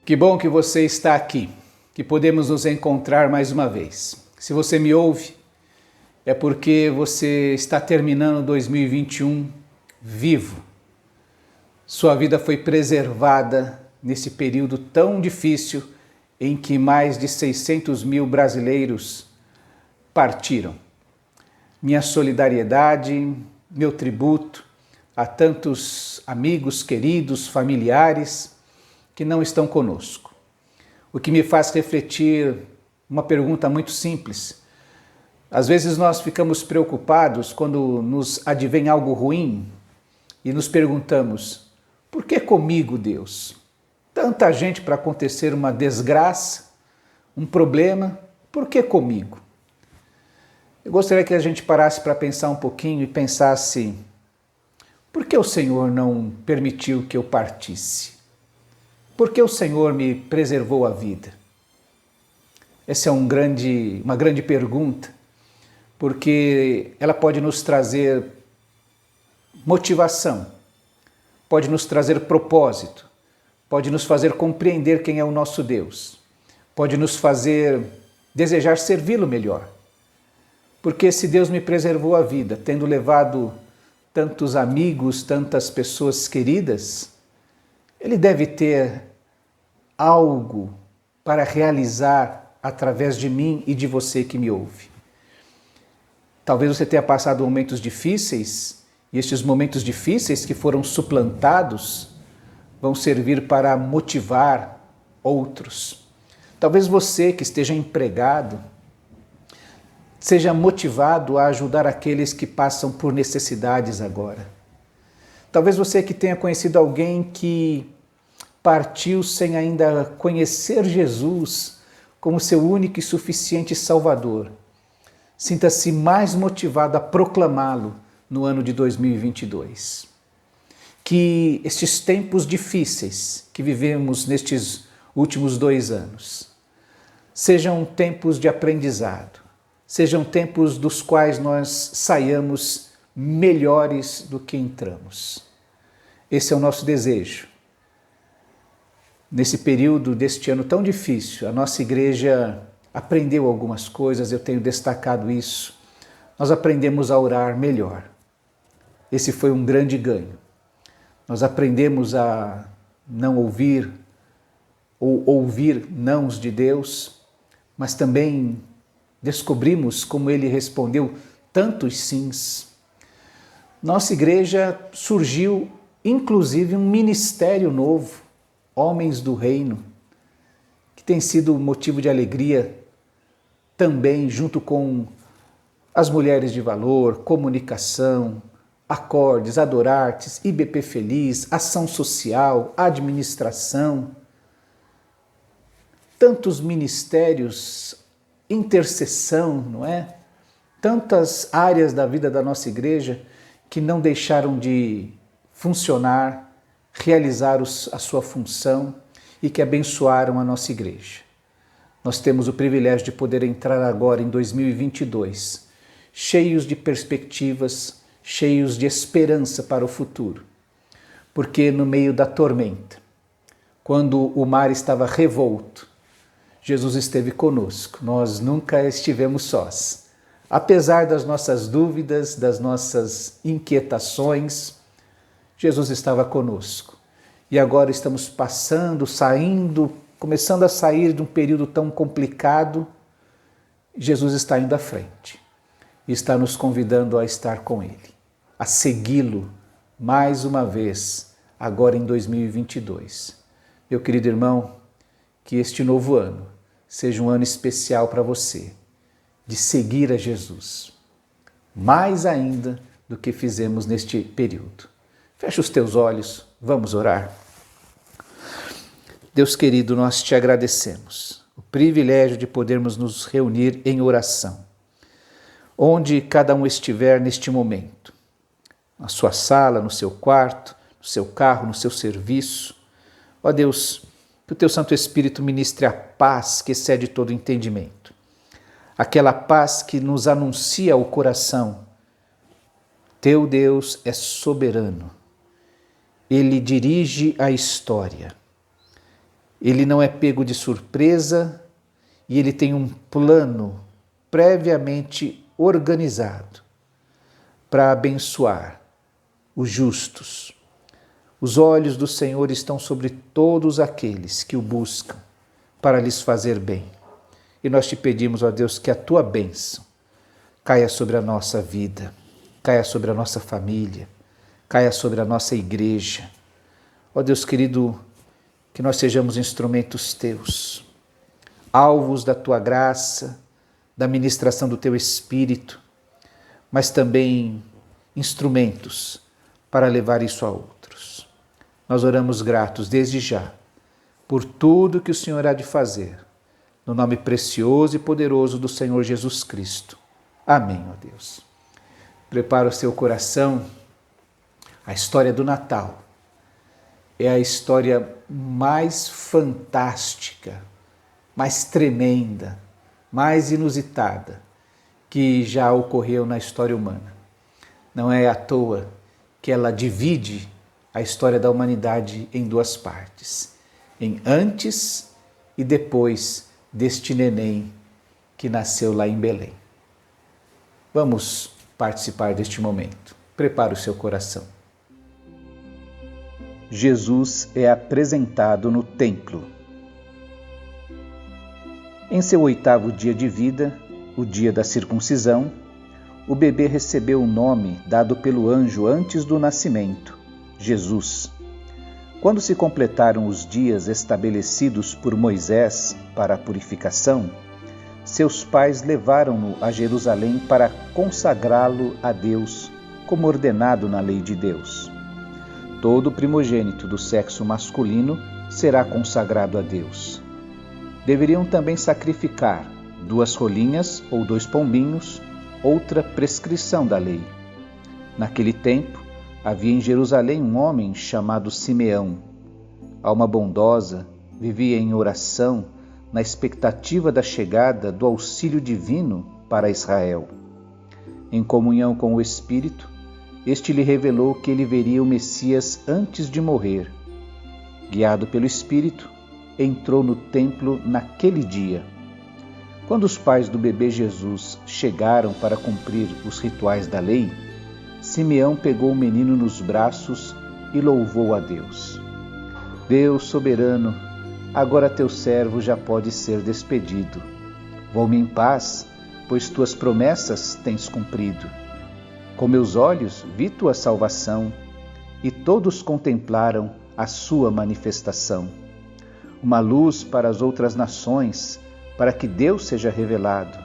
Que bom que você está aqui, que podemos nos encontrar mais uma vez. Se você me ouve, é porque você está terminando 2021 vivo. Sua vida foi preservada nesse período tão difícil em que mais de 600 mil brasileiros partiram. Minha solidariedade, meu tributo a tantos amigos, queridos, familiares que não estão conosco. O que me faz refletir uma pergunta muito simples. Às vezes nós ficamos preocupados quando nos advém algo ruim e nos perguntamos: por que comigo, Deus? Tanta gente para acontecer uma desgraça, um problema, por que comigo? Eu gostaria que a gente parasse para pensar um pouquinho e pensasse: por que o Senhor não permitiu que eu partisse? Por que o Senhor me preservou a vida? Essa é uma grande pergunta, porque ela pode nos trazer motivação, pode nos trazer propósito, pode nos fazer compreender quem é o nosso Deus, pode nos fazer desejar servi-lo melhor. Porque se Deus me preservou a vida, tendo levado tantos amigos, tantas pessoas queridas, Ele deve ter algo para realizar através de mim e de você que me ouve. Talvez você tenha passado momentos difíceis e estes momentos difíceis que foram suplantados vão servir para motivar outros. Talvez você que esteja empregado seja motivado a ajudar aqueles que passam por necessidades agora. Talvez você que tenha conhecido alguém que partiu sem ainda conhecer Jesus como seu único e suficiente Salvador, sinta-se mais motivado a proclamá-lo no ano de 2022. Que estes tempos difíceis que vivemos nestes últimos 2 anos sejam tempos de aprendizado, sejam tempos dos quais nós saiamos melhores do que entramos. Esse é o nosso desejo. Nesse período deste ano tão difícil, a nossa igreja aprendeu algumas coisas, eu tenho destacado isso. Nós aprendemos a orar melhor. Esse foi um grande ganho. Nós aprendemos a não ouvir ou ouvir nãos de Deus, mas também descobrimos como Ele respondeu tantos sims. Nossa igreja surgiu, inclusive, um ministério novo, Homens do Reino, que tem sido motivo de alegria também junto com as Mulheres de Valor, Comunicação, Acordes, Adorartes, IBP Feliz, Ação Social, Administração. Tantos ministérios, intercessão, não é? Tantas áreas da vida da nossa igreja que não deixaram de funcionar, realizar a sua função e que abençoaram a nossa igreja. Nós temos o privilégio de poder entrar agora em 2022, cheios de perspectivas, cheios de esperança para o futuro. Porque no meio da tormenta, quando o mar estava revolto, Jesus esteve conosco, nós nunca estivemos sós. Apesar das nossas dúvidas, das nossas inquietações, Jesus estava conosco. E agora estamos começando a sair de um período tão complicado. Jesus está indo à frente e está nos convidando a estar com Ele, a segui-lo mais uma vez, agora em 2022. Meu querido irmão, que este novo ano seja um ano especial para você, de seguir a Jesus, mais ainda do que fizemos neste período. Fecha os teus olhos, vamos orar. Deus querido, nós te agradecemos o privilégio de podermos nos reunir em oração, onde cada um estiver neste momento, na sua sala, no seu quarto, no seu carro, no seu serviço. Ó Deus, que o teu Santo Espírito ministre a paz que excede todo entendimento, aquela paz que nos anuncia ao coração: teu Deus é soberano. Ele dirige a história. Ele não é pego de surpresa e ele tem um plano previamente organizado para abençoar os justos. Os olhos do Senhor estão sobre todos aqueles que o buscam para lhes fazer bem. E nós te pedimos, ó Deus, que a tua bênção caia sobre a nossa vida, caia sobre a nossa família, caia sobre a nossa igreja. Ó Deus querido, que nós sejamos instrumentos teus, alvos da tua graça, da ministração do teu Espírito, mas também instrumentos para levar isso a outros. Nós oramos gratos desde já por tudo que o Senhor há de fazer, no nome precioso e poderoso do Senhor Jesus Cristo. Amém, ó Deus. Prepara o seu coração. A história do Natal é a história mais fantástica, mais tremenda, mais inusitada que já ocorreu na história humana. Não é à toa que ela divide a história da humanidade em duas partes, em antes e depois deste neném que nasceu lá em Belém. Vamos participar deste momento. Prepare o seu coração. Jesus é apresentado no templo. Em seu 8º dia de vida, o dia da circuncisão, o bebê recebeu o nome dado pelo anjo antes do nascimento, Jesus. Quando se completaram os dias estabelecidos por Moisés para a purificação, seus pais levaram-no a Jerusalém para consagrá-lo a Deus, como ordenado na lei de Deus. Todo primogênito do sexo masculino será consagrado a Deus. Deveriam também sacrificar 2 rolinhas ou 2 pombinhos, outra prescrição da lei. Naquele tempo, havia em Jerusalém um homem chamado Simeão. Alma bondosa, vivia em oração, na expectativa da chegada do auxílio divino para Israel. Em comunhão com o Espírito, este lhe revelou que ele veria o Messias antes de morrer. Guiado pelo Espírito, entrou no templo naquele dia. Quando os pais do bebê Jesus chegaram para cumprir os rituais da lei, Simeão pegou o menino nos braços e louvou a Deus. Deus soberano, agora teu servo já pode ser despedido. Vou-me em paz, pois tuas promessas tens cumprido. Com meus olhos vi tua salvação, e todos contemplaram a sua manifestação. Uma luz para as outras nações, para que Deus seja revelado,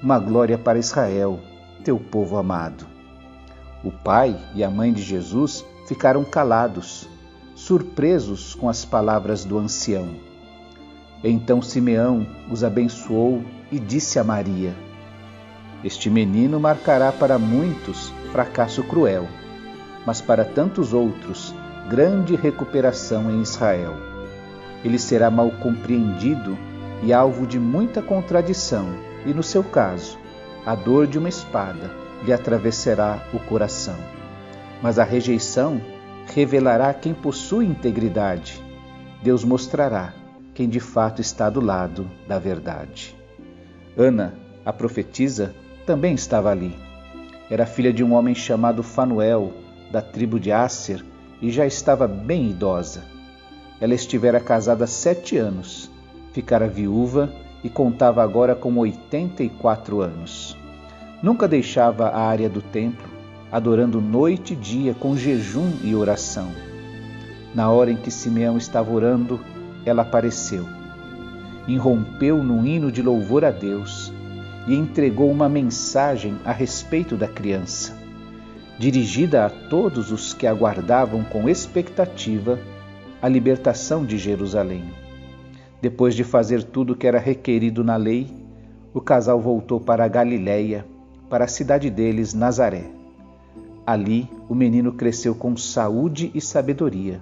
uma glória para Israel, teu povo amado. O pai e a mãe de Jesus ficaram calados, surpresos com as palavras do ancião. Então Simeão os abençoou e disse a Maria: Este menino marcará para muitos fracasso cruel, mas para tantos outros grande recuperação em Israel. Ele será mal compreendido e alvo de muita contradição, e no seu caso, a dor de uma espada lhe atravessará o coração. Mas a rejeição revelará quem possui integridade. Deus mostrará quem de fato está do lado da verdade. Ana, a profetisa, também estava ali. Era filha de um homem chamado Fanuel, da tribo de Asser, e já estava bem idosa. Ela estivera casada 7 anos, ficara viúva e contava agora com 84 anos. Nunca deixava a área do templo, adorando noite e dia com jejum e oração. Na hora em que Simeão estava orando, ela apareceu. Irrompeu num hino de louvor a Deus e entregou uma mensagem a respeito da criança, dirigida a todos os que aguardavam com expectativa a libertação de Jerusalém. Depois de fazer tudo o que era requerido na lei, o casal voltou para a Galiléia, para a cidade deles, Nazaré. Ali o menino cresceu com saúde e sabedoria,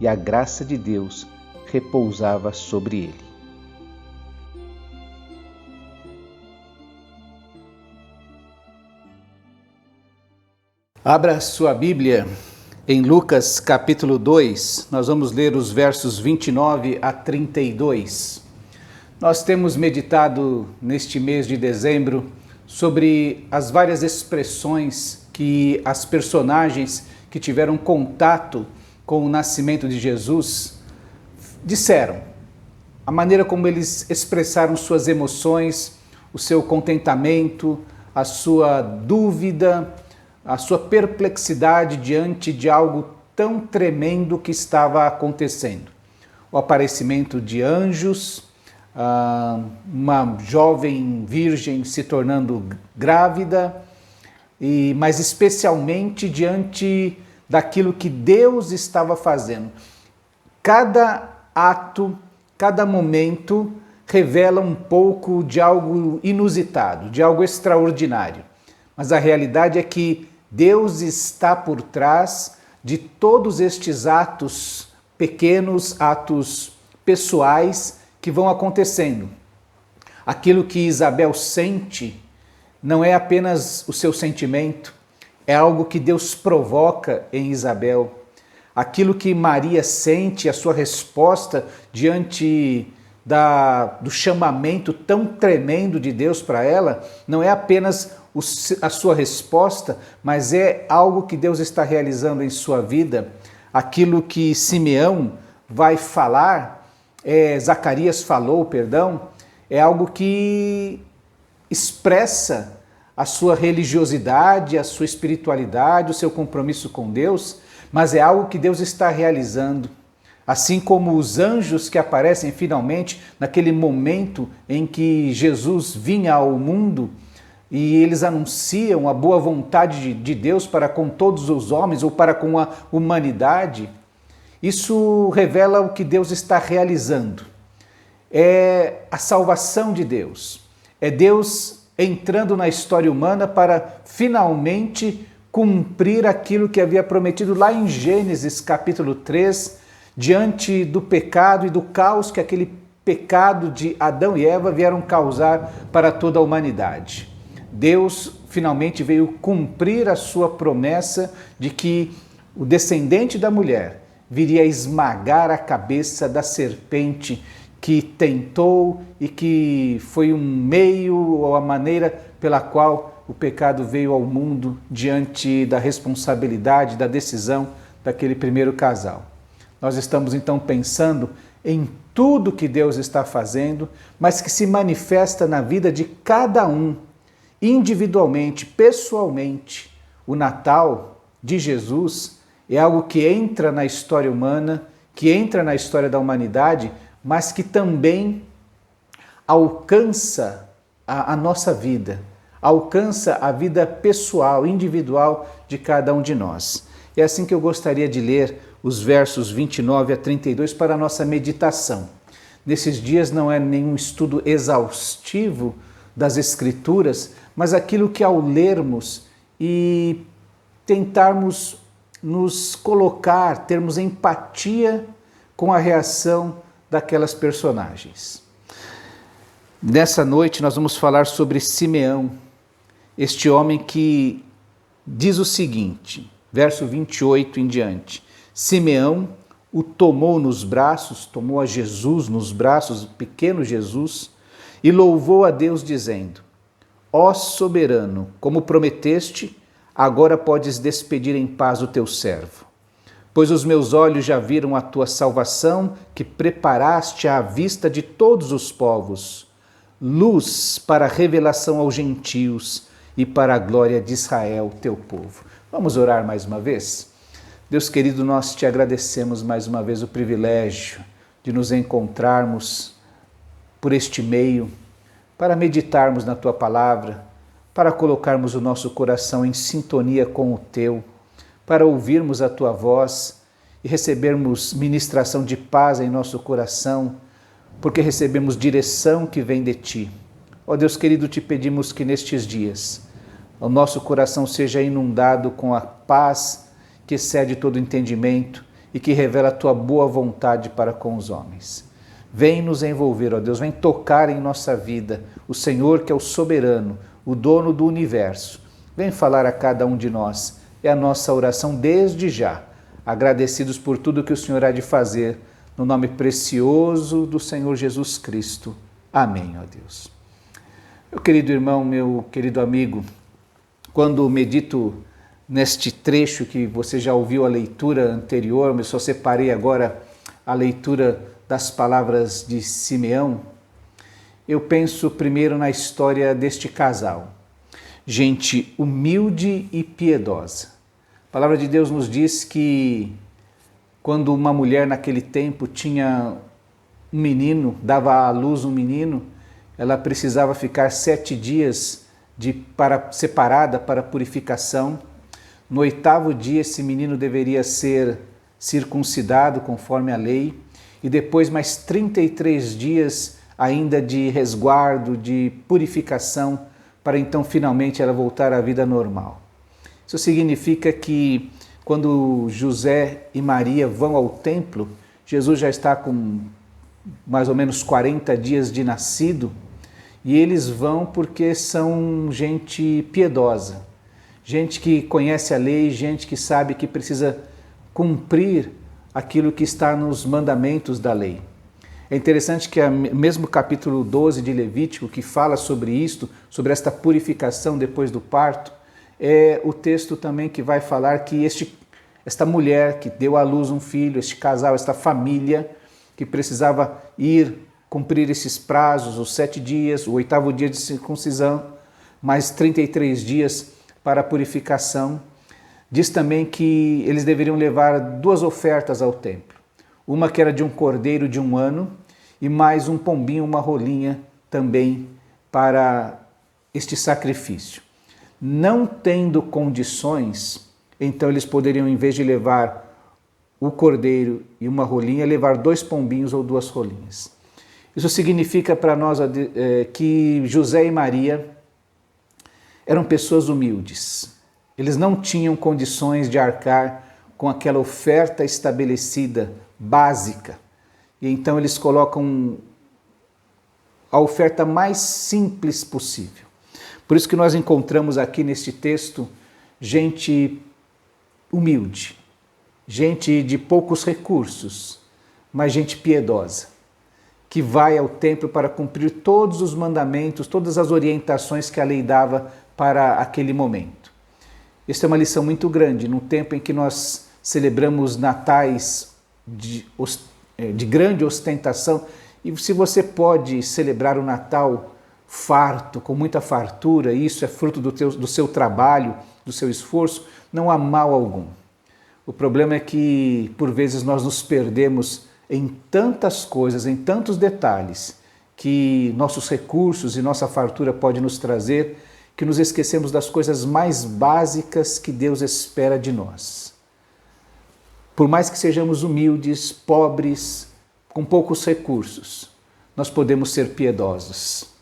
e a graça de Deus repousava sobre ele. Abra sua Bíblia Em Lucas capítulo 2, nós vamos ler os versos 29 a 32. Nós temos meditado neste mês de dezembro sobre as várias expressões que as personagens que tiveram contato com o nascimento de Jesus disseram. A maneira como eles expressaram suas emoções, o seu contentamento, a sua dúvida, a sua perplexidade diante de algo tão tremendo que estava acontecendo. O aparecimento de anjos, uma jovem virgem se tornando grávida, mas especialmente diante daquilo que Deus estava fazendo. Cada ato, cada momento revela um pouco de algo inusitado, de algo extraordinário. Mas a realidade é que Deus está por trás de todos estes atos pequenos, atos pessoais que vão acontecendo. Aquilo que Isabel sente não é apenas o seu sentimento, é algo que Deus provoca em Isabel. Aquilo que Maria sente, a sua resposta diante do chamamento tão tremendo de Deus para ela, não é apenas a sua resposta, mas é algo que Deus está realizando em sua vida. Aquilo que Simeão vai falar, Zacarias falou, é algo que expressa a sua religiosidade, a sua espiritualidade, o seu compromisso com Deus, mas é algo que Deus está realizando. Assim como os anjos que aparecem finalmente naquele momento em que Jesus vinha ao mundo e eles anunciam a boa vontade de Deus para com todos os homens ou para com a humanidade, isso revela o que Deus está realizando. É a salvação de Deus. É Deus entrando na história humana para finalmente cumprir aquilo que havia prometido lá em Gênesis capítulo 3, diante do pecado e do caos que aquele pecado de Adão e Eva vieram causar para toda a humanidade. Deus finalmente veio cumprir a sua promessa de que o descendente da mulher viria esmagar a cabeça da serpente que tentou e que foi um meio ou a maneira pela qual o pecado veio ao mundo diante da responsabilidade, da decisão daquele primeiro casal. Nós estamos então pensando em tudo que Deus está fazendo, mas que se manifesta na vida de cada um, individualmente, pessoalmente. O Natal de Jesus é algo que entra na história humana, que entra na história da humanidade, mas que também alcança a nossa vida, alcança a vida pessoal, individual de cada um de nós. É assim que eu gostaria de ler os versos 29 a 32 para a nossa meditação. Nesses dias não é nenhum estudo exaustivo das Escrituras, mas aquilo que ao lermos e tentarmos nos colocar, termos empatia com a reação daquelas personagens. Nessa noite nós vamos falar sobre Simeão, este homem que diz o seguinte, verso 28 em diante: Simeão o tomou nos braços, tomou a Jesus nos braços, o pequeno Jesus, e louvou a Deus dizendo: Ó soberano, como prometeste, agora podes despedir em paz o teu servo. Pois os meus olhos já viram a tua salvação, que preparaste à vista de todos os povos, luz para a revelação aos gentios e para a glória de Israel, teu povo. Vamos orar mais uma vez? Deus querido, nós te agradecemos mais uma vez o privilégio de nos encontrarmos por este meio, para meditarmos na tua palavra, para colocarmos o nosso coração em sintonia com o teu, para ouvirmos a tua voz e recebermos ministração de paz em nosso coração, porque recebemos direção que vem de ti. Ó Deus querido, te pedimos que nestes dias o nosso coração seja inundado com a paz que excede todo entendimento e que revela a tua boa vontade para com os homens. Vem nos envolver, ó Deus, vem tocar em nossa vida o Senhor que é o soberano, o dono do universo. Vem falar a cada um de nós. É a nossa oração desde já, agradecidos por tudo que o Senhor há de fazer, no nome precioso do Senhor Jesus Cristo. Amém, ó Deus. Meu querido irmão, meu querido amigo, quando medito neste trecho que você já ouviu a leitura anterior, mas só separei agora a leitura das palavras de Simeão, eu penso primeiro na história deste casal. Gente humilde e piedosa. A palavra de Deus nos diz que quando uma mulher naquele tempo tinha um menino, dava à luz um menino, ela precisava ficar 7 dias separada para purificação. No 8º dia esse menino deveria ser circuncidado conforme a lei e depois mais 33 dias ainda de resguardo, de purificação, para então finalmente ela voltar à vida normal. Isso significa que quando José e Maria vão ao templo, Jesus já está com mais ou menos 40 dias de nascido e eles vão porque são gente piedosa, gente que conhece a lei, gente que sabe que precisa cumprir aquilo que está nos mandamentos da lei. É interessante que mesmo capítulo 12 de Levítico, que fala sobre isto, sobre esta purificação depois do parto, é o texto também que vai falar que esta mulher que deu à luz um filho, este casal, esta família, que precisava ir cumprir esses prazos, os 7 dias, o 8º dia de circuncisão, mais 33 dias para a purificação. Diz também que eles deveriam levar 2 ofertas ao templo. Uma que era de um cordeiro de 1 ano e mais um pombinho, uma rolinha também para este sacrifício. Não tendo condições, então eles poderiam, em vez de levar o cordeiro e uma rolinha, levar 2 pombinhos ou 2 rolinhas. Isso significa para nós que José e Maria eram pessoas humildes. Eles não tinham condições de arcar com aquela oferta estabelecida, básica. E então eles colocam a oferta mais simples possível. Por isso que nós encontramos aqui neste texto gente humilde, gente de poucos recursos, mas gente piedosa, que vai ao templo para cumprir todos os mandamentos, todas as orientações que a lei dava para aquele momento. Esta é uma lição muito grande, num tempo em que nós celebramos natais de grande ostentação, e se você pode celebrar o Natal farto, com muita fartura, isso é fruto do seu trabalho, do seu esforço, não há mal algum. O problema é que, por vezes, nós nos perdemos em tantas coisas, em tantos detalhes, que nossos recursos e nossa fartura pode nos trazer, que nos esquecemos das coisas mais básicas que Deus espera de nós. Por mais que sejamos humildes, pobres, com poucos recursos, nós podemos ser piedosos.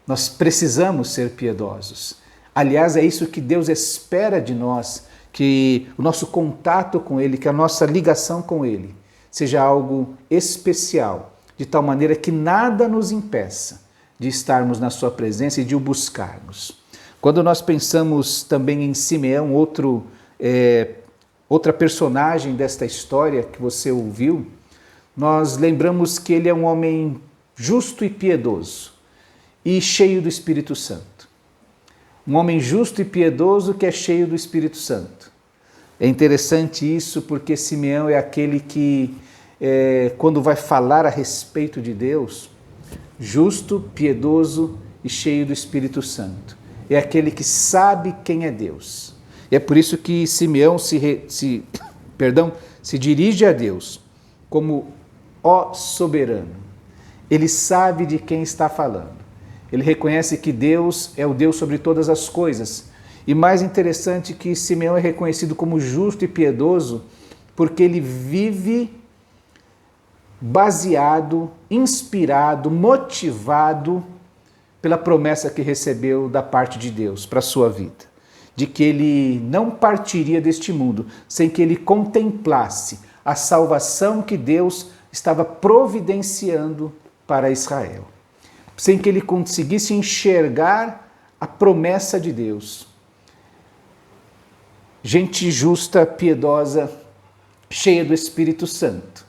Nós precisamos ser piedosos. Aliás, é isso que Deus espera de nós, que o nosso contato com Ele, que a nossa ligação com Ele, seja algo especial, de tal maneira que nada nos impeça de estarmos na Sua presença e de o buscarmos. Quando nós pensamos também em Simeão, outra personagem desta história que você ouviu, nós lembramos que ele é um homem justo e piedoso e cheio do Espírito Santo. Um homem justo e piedoso que é cheio do Espírito Santo. É interessante isso porque Simeão é aquele que, quando vai falar a respeito de Deus, justo, piedoso e cheio do Espírito Santo. É aquele que sabe quem é Deus. E é por isso que Simeão se dirige a Deus como ó soberano. Ele sabe de quem está falando. Ele reconhece que Deus é o Deus sobre todas as coisas. E mais interessante que Simeão é reconhecido como justo e piedoso porque ele vive baseado, inspirado, motivado pela promessa que recebeu da parte de Deus para a sua vida, de que ele não partiria deste mundo sem que ele contemplasse a salvação que Deus estava providenciando para Israel, sem que ele conseguisse enxergar a promessa de Deus. Gente justa, piedosa, cheia do Espírito Santo,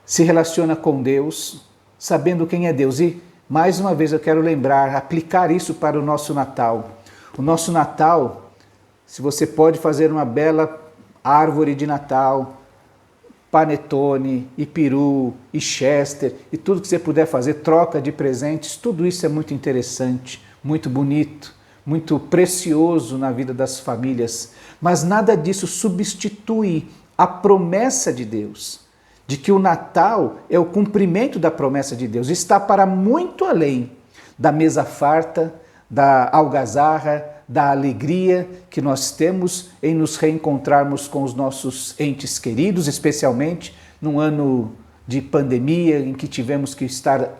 se relaciona com Deus, sabendo quem é Deus. E, mais uma vez, eu quero lembrar, aplicar isso para o nosso Natal. O nosso Natal, se você pode fazer uma bela árvore de Natal, panetone, e peru, e chester, e tudo que você puder fazer, troca de presentes, tudo isso é muito interessante, muito bonito, muito precioso na vida das famílias. Mas nada disso substitui a promessa de Deus, de que o Natal é o cumprimento da promessa de Deus, está para muito além da mesa farta, da algazarra, da alegria que nós temos em nos reencontrarmos com os nossos entes queridos, especialmente num ano de pandemia em que tivemos que estar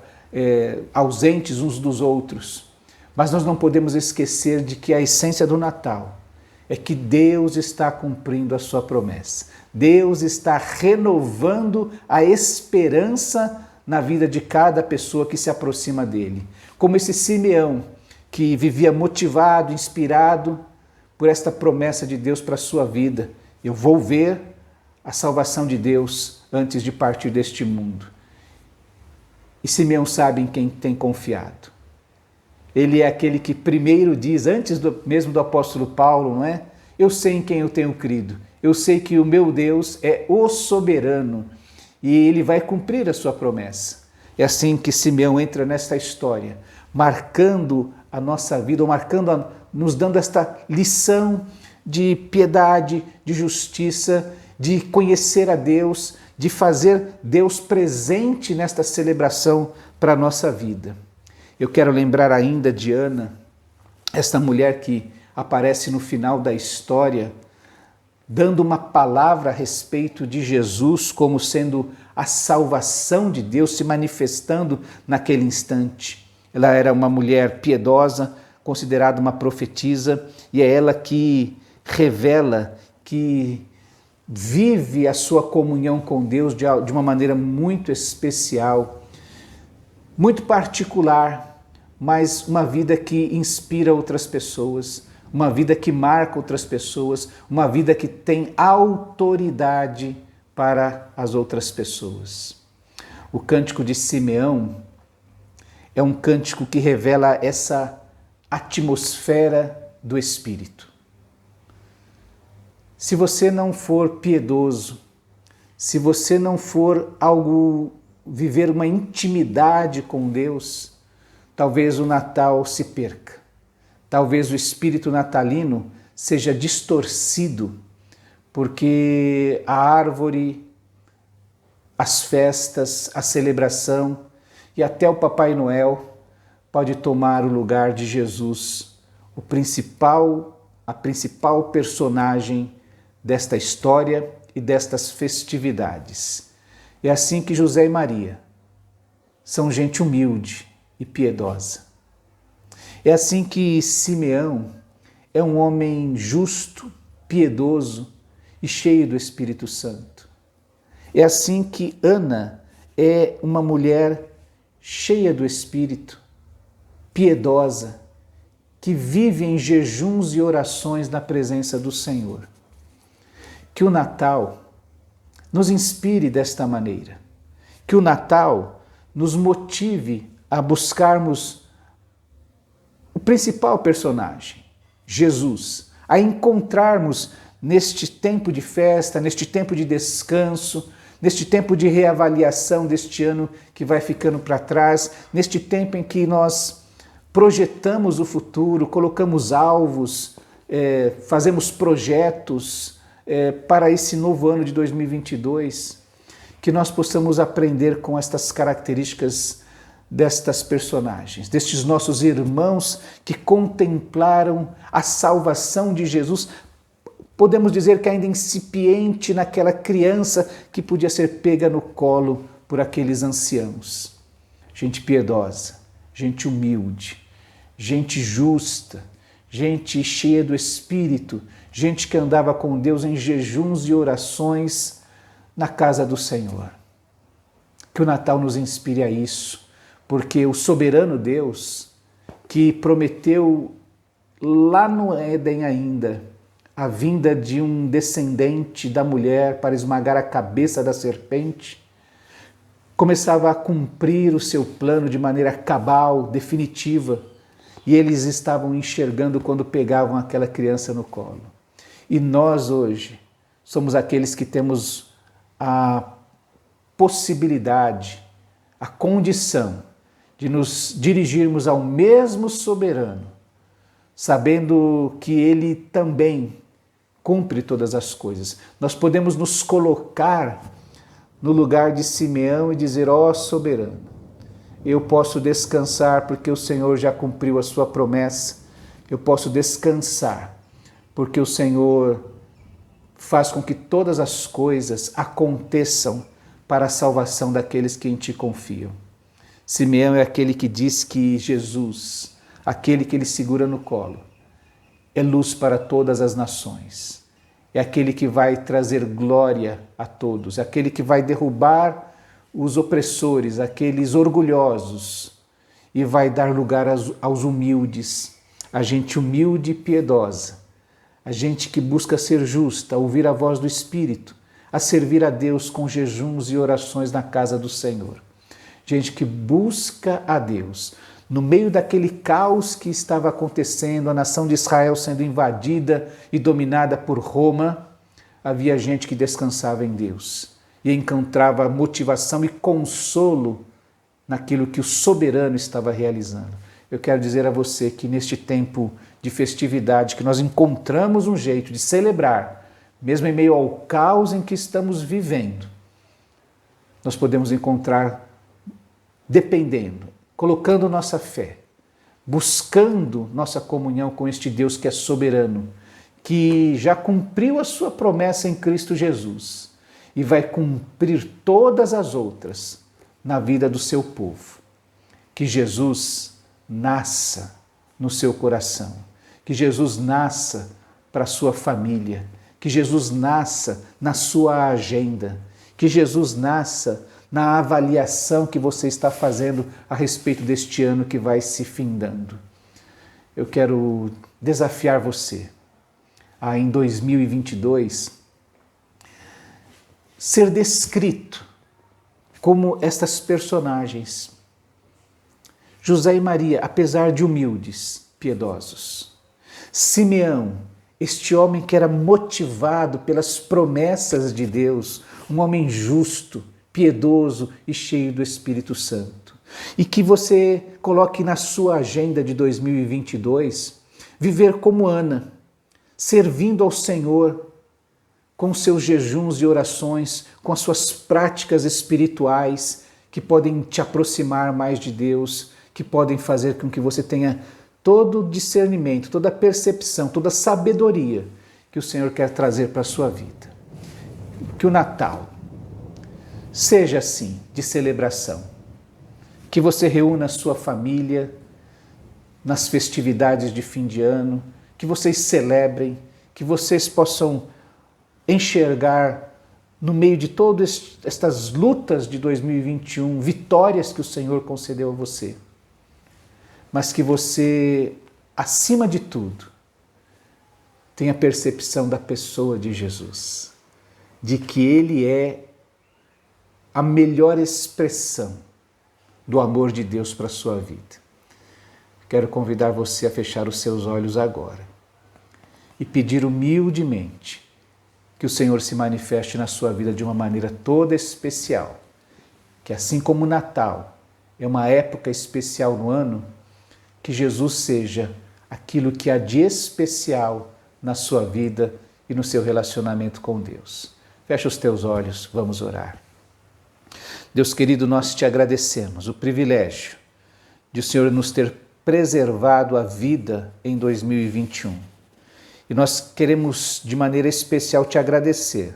ausentes uns dos outros. Mas nós não podemos esquecer de que a essência do Natal é que Deus está cumprindo a sua promessa. Deus está renovando a esperança na vida de cada pessoa que se aproxima dele. Como esse Simeão, que vivia motivado, inspirado por esta promessa de Deus para a sua vida. Eu vou ver a salvação de Deus antes de partir deste mundo. E Simeão sabe em quem tem confiado. Ele é aquele que primeiro diz, antes mesmo do apóstolo Paulo, não é? Eu sei em quem eu tenho crido. Eu sei que o meu Deus é o soberano e ele vai cumprir a sua promessa. É assim que Simeão entra nesta história, marcando a nossa vida, ou nos dando esta lição de piedade, de justiça, de conhecer a Deus, de fazer Deus presente nesta celebração para a nossa vida. Eu quero lembrar ainda de Ana, esta mulher que aparece no final da história, dando uma palavra a respeito de Jesus como sendo a salvação de Deus se manifestando naquele instante. Ela era uma mulher piedosa, considerada uma profetisa, e é ela que revela, que vive a sua comunhão com Deus de uma maneira muito especial, muito particular, mas uma vida que inspira outras pessoas, uma vida que marca outras pessoas, uma vida que tem autoridade para as outras pessoas. O cântico de Simeão é um cântico que revela essa atmosfera do Espírito. Se você não for piedoso, se você não for viver uma intimidade com Deus, talvez o Natal se perca. Talvez o espírito natalino seja distorcido, porque a árvore, as festas, a celebração e até o Papai Noel pode tomar o lugar de Jesus, a principal personagem desta história e destas festividades. É assim que José e Maria são gente humilde e piedosa. É assim que Simeão é um homem justo, piedoso e cheio do Espírito Santo. É assim que Ana é uma mulher cheia do Espírito, piedosa, que vive em jejuns e orações na presença do Senhor. Que o Natal nos inspire desta maneira, que o Natal nos motive a buscarmos o principal personagem, Jesus, a encontrarmos neste tempo de festa, neste tempo de descanso, neste tempo de reavaliação deste ano que vai ficando para trás, neste tempo em que nós projetamos o futuro, colocamos alvos, fazemos projetos para esse novo ano de 2022, que nós possamos aprender com estas características destas personagens, destes nossos irmãos que contemplaram a salvação de Jesus. Podemos dizer que ainda incipiente naquela criança que podia ser pega no colo por aqueles anciãos. Gente piedosa, gente humilde, gente justa, gente cheia do Espírito, gente que andava com Deus em jejuns e orações na casa do Senhor. Que o Natal nos inspire a isso, porque o soberano Deus, que prometeu lá no Éden ainda, a vinda de um descendente da mulher para esmagar a cabeça da serpente, começava a cumprir o seu plano de maneira cabal, definitiva, e eles estavam enxergando quando pegavam aquela criança no colo. E nós hoje somos aqueles que temos a possibilidade, a condição de nos dirigirmos ao mesmo soberano, sabendo que ele também cumpre todas as coisas. Nós podemos nos colocar no lugar de Simeão e dizer: ó soberano, eu posso descansar porque o Senhor já cumpriu a sua promessa, eu posso descansar porque o Senhor faz com que todas as coisas aconteçam para a salvação daqueles que em ti confiam. Simeão é aquele que diz que Jesus, aquele que ele segura no colo, é luz para todas as nações. É aquele que vai trazer glória a todos, é aquele que vai derrubar os opressores, aqueles orgulhosos, e vai dar lugar aos humildes, a gente humilde e piedosa, a gente que busca ser justa, ouvir a voz do Espírito, a servir a Deus com jejuns e orações na casa do Senhor. Gente que busca a Deus. No meio daquele caos que estava acontecendo, a nação de Israel sendo invadida e dominada por Roma, havia gente que descansava em Deus e encontrava motivação e consolo naquilo que o soberano estava realizando. Eu quero dizer a você que neste tempo de festividade, que nós encontramos um jeito de celebrar, mesmo em meio ao caos em que estamos vivendo, nós podemos encontrar dependendo, colocando nossa fé, buscando nossa comunhão com este Deus que é soberano, que já cumpriu a sua promessa em Cristo Jesus e vai cumprir todas as outras na vida do seu povo. Que Jesus nasça no seu coração, que Jesus nasça para a sua família, que Jesus nasça na sua agenda, que Jesus nasça na avaliação que você está fazendo a respeito deste ano que vai se findando. Eu quero desafiar você a, em 2022, ser descrito como estas personagens. José e Maria, apesar de humildes, piedosos. Simeão, este homem que era motivado pelas promessas de Deus, um homem justo, piedoso e cheio do Espírito Santo. E que você coloque na sua agenda de 2022 viver como Ana, servindo ao Senhor com seus jejuns e orações, com as suas práticas espirituais que podem te aproximar mais de Deus, que podem fazer com que você tenha todo o discernimento, toda a percepção, toda a sabedoria que o Senhor quer trazer para a sua vida. Que o Natal seja assim, de celebração. Que você reúna a sua família nas festividades de fim de ano, que vocês celebrem, que vocês possam enxergar no meio de todas estas lutas de 2021, vitórias que o Senhor concedeu a você. Mas que você, acima de tudo, tenha percepção da pessoa de Jesus, de que Ele é a melhor expressão do amor de Deus para a sua vida. Quero convidar você a fechar os seus olhos agora e pedir humildemente que o Senhor se manifeste na sua vida de uma maneira toda especial, que assim como o Natal é uma época especial no ano, que Jesus seja aquilo que há de especial na sua vida e no seu relacionamento com Deus. Fecha os teus olhos, vamos orar. Deus querido, nós te agradecemos o privilégio de o Senhor nos ter preservado a vida em 2021. E nós queremos de maneira especial te agradecer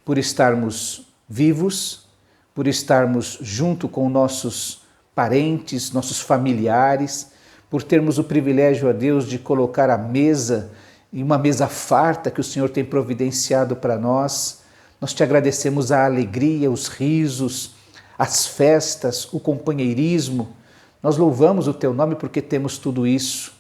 por estarmos vivos, por estarmos junto com nossos parentes, nossos familiares, por termos o privilégio, a Deus, de colocar a mesa, em uma mesa farta que o Senhor tem providenciado para nós. Nós te agradecemos a alegria, os risos, as festas, o companheirismo. Nós louvamos o teu nome porque temos tudo isso.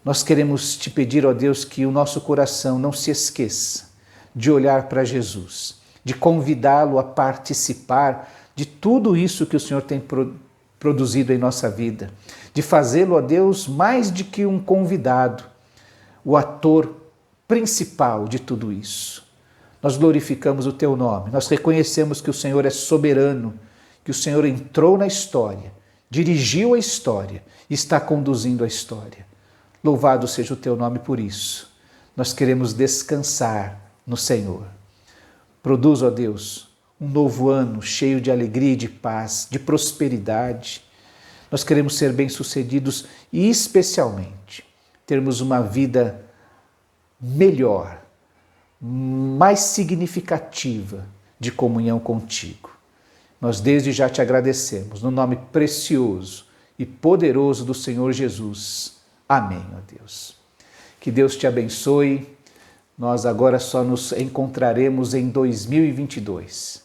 Nós queremos te pedir, ó Deus, que o nosso coração não se esqueça de olhar para Jesus, de convidá-lo a participar de tudo isso que o Senhor tem produzido em nossa vida, de fazê-lo, ó Deus, mais do que um convidado, o ator principal de tudo isso. Nós glorificamos o teu nome, nós reconhecemos que o Senhor é soberano, que o Senhor entrou na história, dirigiu a história e está conduzindo a história. Louvado seja o teu nome por isso. Nós queremos descansar no Senhor. Produz, ó Deus, um novo ano cheio de alegria e de paz, de prosperidade. Nós queremos ser bem-sucedidos e, especialmente, termos uma vida melhor, mais significativa de comunhão contigo. Nós desde já te agradecemos, no nome precioso e poderoso do Senhor Jesus. Amém, ó Deus. Que Deus te abençoe. Nós agora só nos encontraremos em 2022.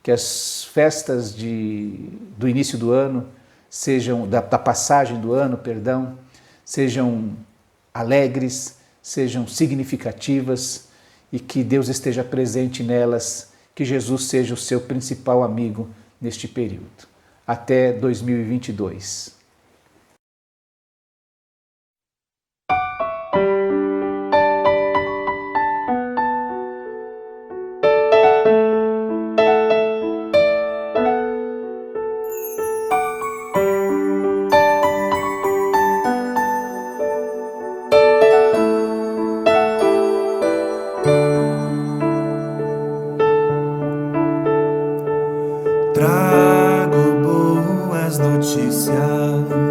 Que as festas do início do ano sejam, da passagem do ano, perdão, sejam alegres, sejam significativas e que Deus esteja presente nelas, que Jesus seja o seu principal amigo neste período. Até 2022. Trago boas notícias.